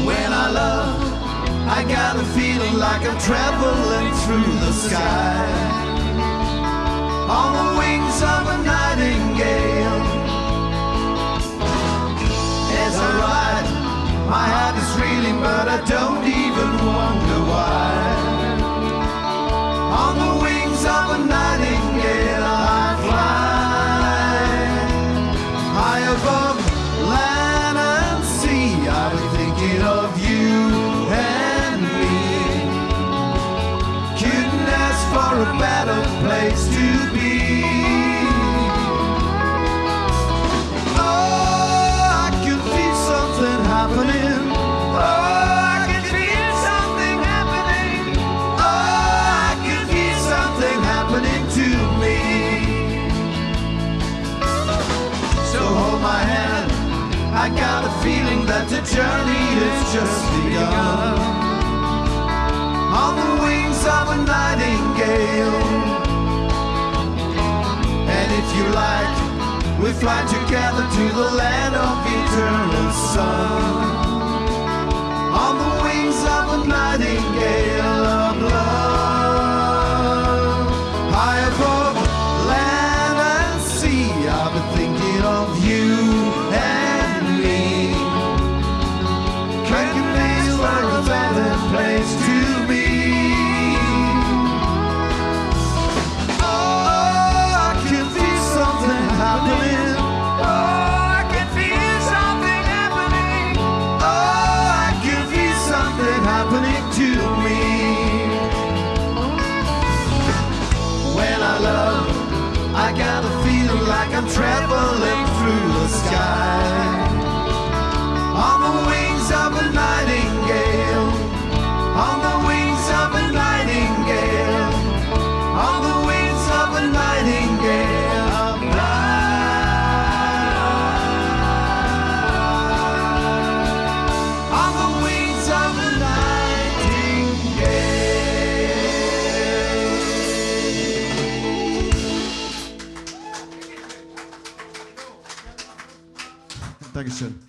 When I love, I got a feeling like I'm traveling through the sky on the wings of a nightingale. As I ride, my heart is reeling, but I don't even wonder why. On the wings of a nightingale I fly, high above land and sea. I've been thinking of you and me. Couldn't ask for a better place to be. Oh, I can feel something happening. Oh, I can feel something happening. Oh, I can feel something happening to me. So hold my hand, I got a feeling that the journey has just begun. On the wings of a nightingale. And if you like, we fly together to the land of eternal sun. On the wings of a nightingale of love, high above land and sea. I've been thinking of you and me. Can't you feel like a better place to be? Oh, I can feel something happening. Oh, I can feel something happening. Oh, I can feel something happening to me. When I love, I got a feeling like I'm traveling through the sky on the wings of a nightingale. On the wings of a nightingale. On the wings of a nightingale. Of love. On the wings of a nightingale. Dankeschön.